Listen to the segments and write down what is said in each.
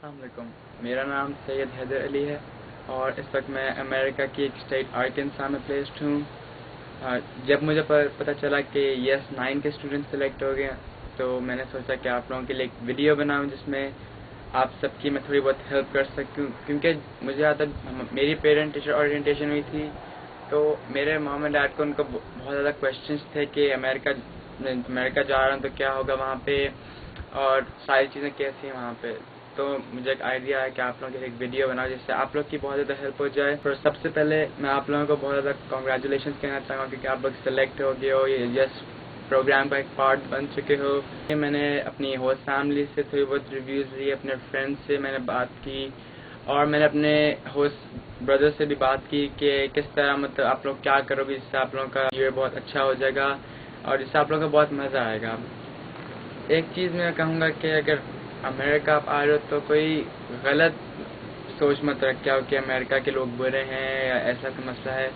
अस्सलाम वालेकुम। मेरा नाम सैयद हैदर अली है और इस वक्त मैं अमेरिका की एक स्टेट आर्कन्सा में प्लेस्ड हूँ। जब मुझे पता चला कि यस 9 के स्टूडेंट सेलेक्ट हो गए तो मैंने सोचा कि आप लोगों के लिए एक वीडियो बनाऊँ जिसमें आप सबकी मैं थोड़ी बहुत हेल्प कर सकूँ, क्योंकि मुझे आता मेरी पेरेंट टीचर ओरिएंटेशन हुई थी तो मेरे मॉम एंड डैड को उनको बहुत ज़्यादा क्वेश्चंस थे कि अमेरिका जा रहा हूँ तो क्या होगा वहाँ पे और सारी चीज़ें कैसी हैं वहाँ पे। तो मुझे एक आइडिया है कि आप लोगों के एक वीडियो बनाओ जिससे आप लोग की बहुत ज़्यादा हेल्प हो जाए। और सबसे पहले मैं आप लोगों को बहुत ज़्यादा कॉन्ग्रेचुलेशन कहना चाहूँगा क्योंकि आप लोग सेलेक्ट हो गए हो, ये यस प्रोग्राम का एक पार्ट बन चुके हो। मैंने अपनी होस्ट फैमिली से थोड़ी बहुत रिव्यूज़ ली, अपने फ्रेंड्स से मैंने बात की और मैंने अपने होस्ट ब्रदर से भी बात की कि किस तरह मतलब आप लोग क्या करोगे जिससे आप लोगों का ये बहुत अच्छा हो जाएगा और जिससे आप लोगों को बहुत मज़ा आएगा। एक चीज़ मैं कहूँगा कि अगर अमेरिका आप आ रहे हो तो कोई गलत सोच मत रख के आओ कि अमेरिका के लोग बुरे हैं या ऐसा कोई मसला है।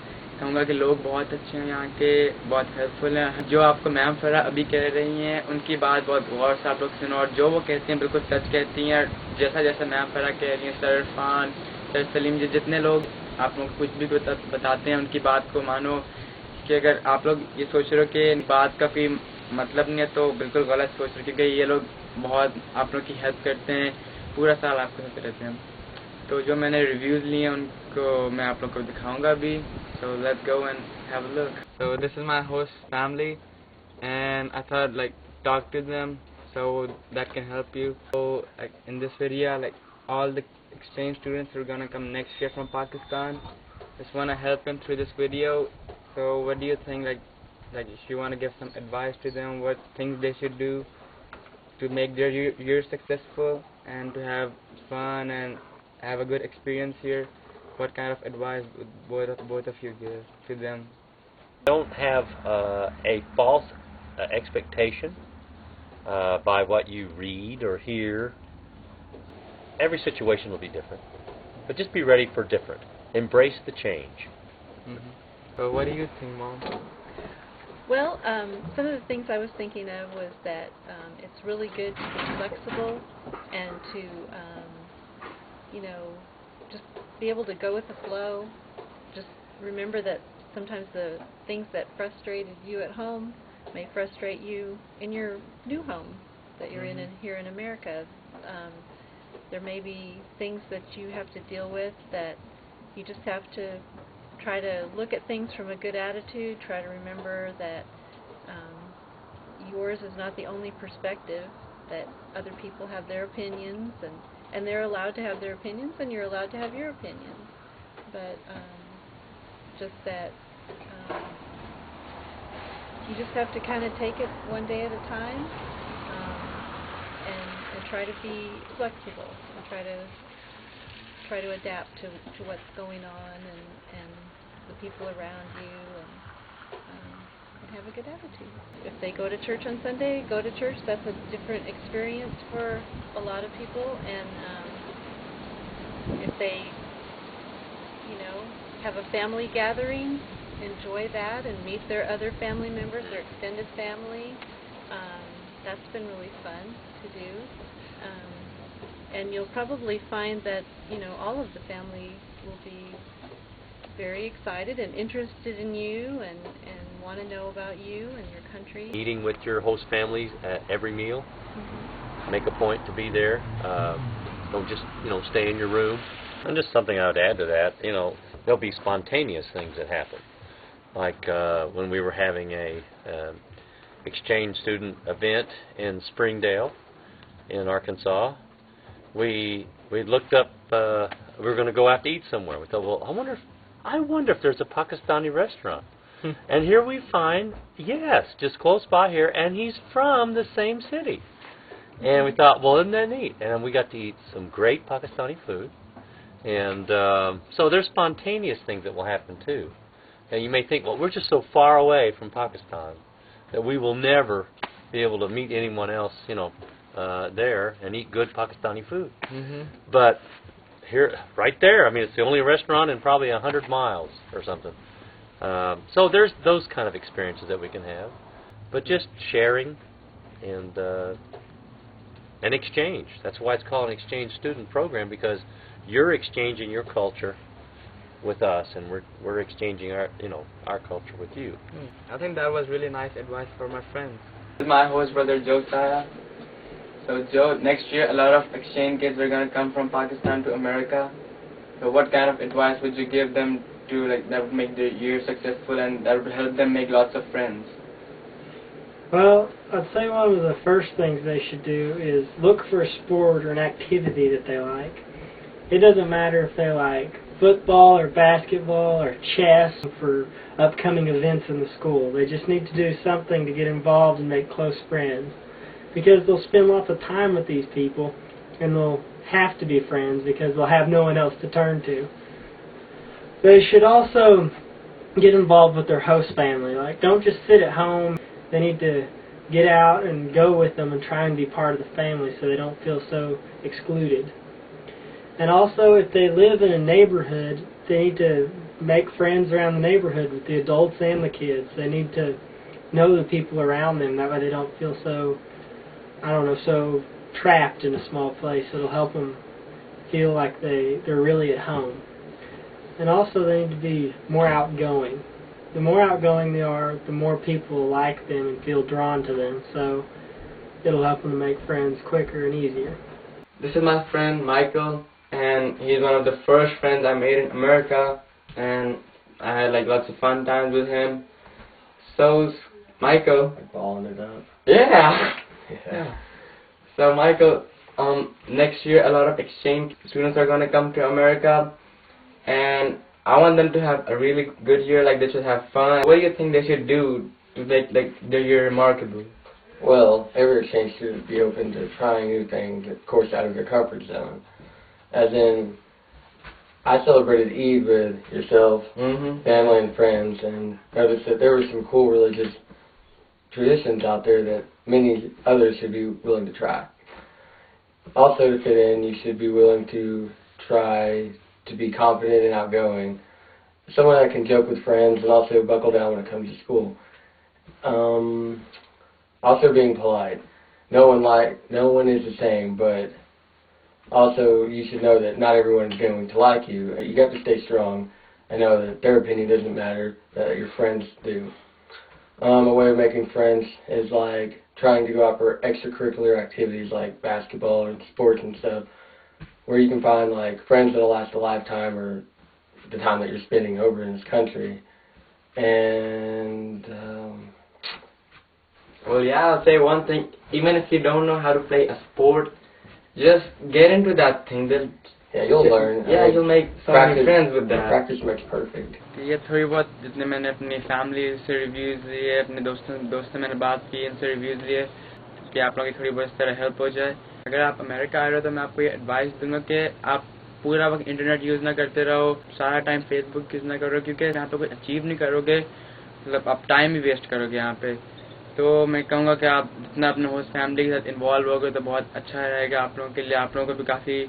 कहूँगा कि लोग बहुत अच्छे हैं यहाँ के, बहुत हेल्पफुल हैं। जो आपको मैम फरा अभी कह रही हैं उनकी बात बहुत गौर से आप लोग सुनो और जो वो कहती हैं बिल्कुल सच कहती हैं। जैसा जैसा मैम फरा कह रही हैं, सर इरफान, सर सलीम जी, जितने लोग आप लोग कुछ भी बताते हैं उनकी बात को मानो। कि अगर आप लोग ये सोच रहे हो कि बात का कोई मतलब नहीं है तो बिल्कुल गलत सोच रहे हो, क्योंकि ये लोग बहुत आप लोग की हेल्प करते हैं, पूरा साल आपके साथ रहते हैं। तो जो मैंने रिव्यूज़ लिए हैं उनको मैं आप लोग को दिखाऊंगा अभी। So let's go and have a look. So this is my host family and I thought like talk to them so that can help you. So like in this video, like all the exchange students who are gonna come next year from Pakistan, just wanna help them through this video. So what do you think, like if you wanna give some advice to them, what things they should do to make their year successful and to have fun and have a good experience here? What kind of advice would both of you give to them? Don't have a false expectation by what you read or hear. Every situation will be different, but just be ready for different. Embrace the change. So what do you think, Mom? Well, some of the things I was thinking of was that it's really good to be flexible and to, just be able to go with the flow. Just remember that sometimes the things that frustrated you at home may frustrate you in your new home that you're in here in America. There may be things that you have to deal with that you just have to try to look at things from a good attitude. Try to remember that yours is not the only perspective, that other people have their opinions, and they're allowed to have their opinions, and you're allowed to have your opinions. But just that you just have to kind of take it one day at a time, and try to be flexible and try to adapt to what's going on and the people around you, and have a good attitude. If they go to church on Sunday, go to church. That's a different experience for a lot of people, and if they, have a family gathering, enjoy that and meet their other family members, their extended family. That's been really fun to do. And you'll probably find that, all of the family will be very excited and interested in you and want to know about you and your country. Eating with your host families at every meal. Make a point to be there. Don't just, stay in your room. And just something I would add to that, there'll be spontaneous things that happen. Like when we were having a exchange student event in Springdale in Arkansas, we looked up, we were going to go out to eat somewhere. We thought, well, I wonder if there's a Pakistani restaurant. And here we find, yes, just close by here, and he's from the same city. And we thought, well, isn't that neat? And we got to eat some great Pakistani food. And so there's spontaneous things that will happen too. And you may think, well, we're just so far away from Pakistan that we will never be able to meet anyone else, there and eat good Pakistani food. But here, right there, it's the only restaurant in probably 100 miles or something. So there's those kind of experiences that we can have. But just sharing and an exchange. That's why it's called an exchange student program, because you're exchanging your culture with us, and we're exchanging our culture with you. I think that was really nice advice for my friends. My host brother Joe Saya. So Joe, next year a lot of exchange kids are gonna come from Pakistan to America. So what kind of advice would you give them to that would make their year successful and that would help them make lots of friends? Well, I'd say one of the first things they should do is look for a sport or an activity that they like. It doesn't matter if they like football or basketball or chess for upcoming events in the school. They just need to do something to get involved and make close friends, because they'll spend lots of time with these people and they'll have to be friends because they'll have no one else to turn to. They should also get involved with their host family. Don't just sit at home. They need to get out and go with them and try and be part of the family so they don't feel so excluded. And also, if they live in a neighborhood, they need to make friends around the neighborhood with the adults and the kids. They need to know the people around them. That way they don't feel so, so trapped in a small place. It'll help them feel like they're really at home. And also, they need to be more outgoing. The more outgoing they are, the more people like them and feel drawn to them. So it'll help them to make friends quicker and easier. This is my friend Michael, and he's one of the first friends I made in America, and I had lots of fun times with him. So Michael, balling it up. Yeah. Yeah. So Michael, next year a lot of exchange students are gonna come to America, and I want them to have a really good year. They should have fun. What do you think they should do to make their year remarkable? Well, every exchange student be open to trying new things, of course, out of their comfort zone. As in, I celebrated Eid with yourself, family and friends, and noticed that there were some cool religious traditions out there that many others should be willing to try. Also, to fit in, you should be willing to try to be confident and outgoing. Someone that can joke with friends and also buckle down when it comes to school. Also being polite. No one is the same, but also you should know that not everyone is going to like you. You have to stay strong and know that their opinion doesn't matter, that your friends do. A way of making friends is trying to go out for extracurricular activities like basketball and sports and stuff, where you can find friends that'll last a lifetime or the time that you're spending over in this country. And well, yeah, I'll say one thing. Even if you don't know how to play a sport, just get into that thing. Yeah, you'll learn. Yeah, you'll make so many friends with that. Practice makes perfect. ये थोड़ी बहुत जितने मैंने अपनी family से reviews लिए, अपने दोस्तों से मैंने बात की, इनसे रिव्यूज़ लिए कि आप लोगों की थोड़ी बहुत इस तरह हेल्प हो जाए. अगर आप अमेरिका आ रहे हो तो मैं आपको ये एडवाइस दूंगा कि आप पूरा वक्त इंटरनेट यूज़ ना करते रहो, सारा टाइम फेसबुक यूज़ ना करो, क्योंकि यहाँ पे कुछ अचीव नहीं करोगे, आप टाइम ही वेस्ट करोगे यहाँ पे. तो मैं कहूँगा कि आप जितना अपने होस्ट फैमिली के साथ इन्वॉल्व होगे तो बहुत अच्छा रहेगा आप लोगों के लिए, आप लोगों को भी काफ़ी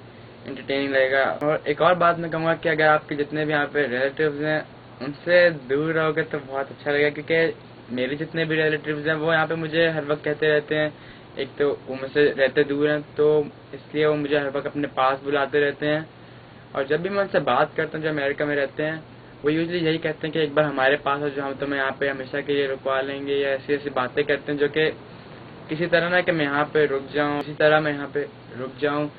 इंटरटेनिंग रहेगा. और एक और बात मैं कहूँगा कि अगर आपके जितने भी यहाँ पे रिलेटिव्स हैं उनसे दूर रहोगे तो बहुत अच्छा लगेगा, क्योंकि मेरे जितने भी रिलेटिव्स हैं वो यहाँ पे मुझे हर वक्त कहते रहते हैं, एक तो वो मुझसे रहते दूर हैं तो इसलिए वो मुझे हर वक्त अपने पास बुलाते रहते हैं. और जब भी मैं उनसे बात करता हूँ जो अमेरिका में रहते हैं, वो यूजली यही कहते हैं कि एक बार हमारे पास हो जो हम तुम्हें यहाँ पे हमेशा के लिए रुकवा लेंगे, या ऐसी ऐसी बातें करते हैं जो कि किसी तरह ना कि मैं यहाँ पे रुक जाऊँ, इसी तरह मैं यहाँ पे रुक जाऊँ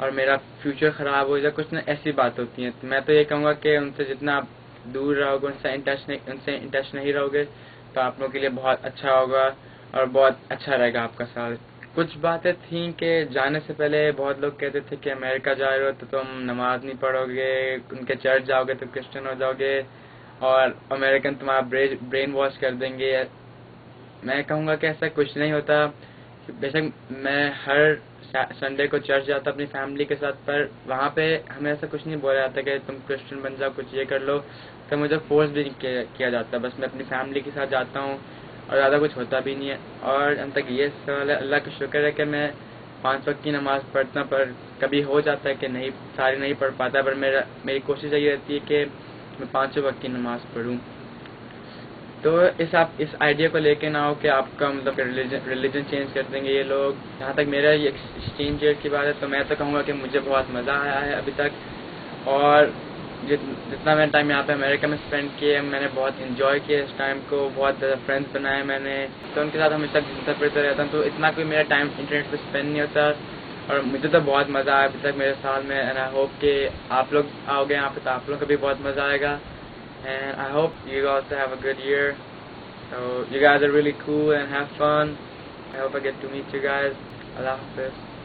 और मेरा फ्यूचर ख़राब हो जाए, कुछ ना ऐसी बात होती हैं. मैं तो ये कहूँगा कि उनसे जितना आप दूर रहोगे, उनसे इन टच नहीं रहोगे तो आप लोगों के लिए बहुत अच्छा होगा और बहुत अच्छा रहेगा आपका साल. कुछ बातें थी कि जाने से पहले बहुत लोग कहते थे कि अमेरिका जा रहे हो तो तुम नमाज नहीं पढ़ोगे, उनके चर्च जाओगे तो क्रिश्चियन हो जाओगे और अमेरिकन तुम्हारा ब्रेन वॉश कर देंगे. मैं कहूँगा कि ऐसा कुछ नहीं होता. बेशक मैं हर संडे को चर्च जाता अपनी फैमिली के साथ, पर वहाँ पे हमें ऐसा कुछ नहीं बोला जाता कि तुम क्रिश्चियन बन जाओ, कुछ ये कर लो. तो मुझे फोर्स भी नहीं किया जाता, बस मैं अपनी फैमिली के साथ जाता हूँ और ज़्यादा कुछ होता भी नहीं है. और अंत तक ये सवाल है, अल्लाह का शुक्र है कि मैं 5 वक्त की नमाज़ पढ़ता, पर कभी हो जाता है कि नहीं सारी नहीं पढ़ पाता, पर मेरी कोशिश यही रहती है कि मैं 5 वक्त की नमाज़ पढ़ूँ. تو آپ اس آئیڈیا کو لے کے نہ ہو کہ آپ کا مطلب ریلیجن چینج کر دیں گے یہ لوگ. جہاں تک میرا یہ ایکسچینج ایئر کی بات ہے تو میں تو کہوں گا کہ مجھے بہت مزہ آیا ہے ابھی تک, اور جتنا میں ٹائم یہاں پہ امریکہ میں اسپینڈ کیا میں نے بہت انجوائے کیا اس ٹائم کو, بہت زیادہ فرینڈس بنائے میں نے, تو ان کے ساتھ ہمیشہ گھومتا پھرتا رہتا ہوں, تو اتنا کوئی میرا ٹائم انٹرنیٹ پہ اسپینڈ نہیں ہوتا, اور مجھے تو بہت مزہ آیا ابھی تک میرے سال میں, اینڈ آئی ہوپ کہ آپ لوگ آؤ گے یہاں پہ تو آپ لوگ کو بھی بہت مزہ آئے گا, and I hope you also have a good year. So you guys are really cool and have fun. I hope I get to meet you guys. Allah Hafiz.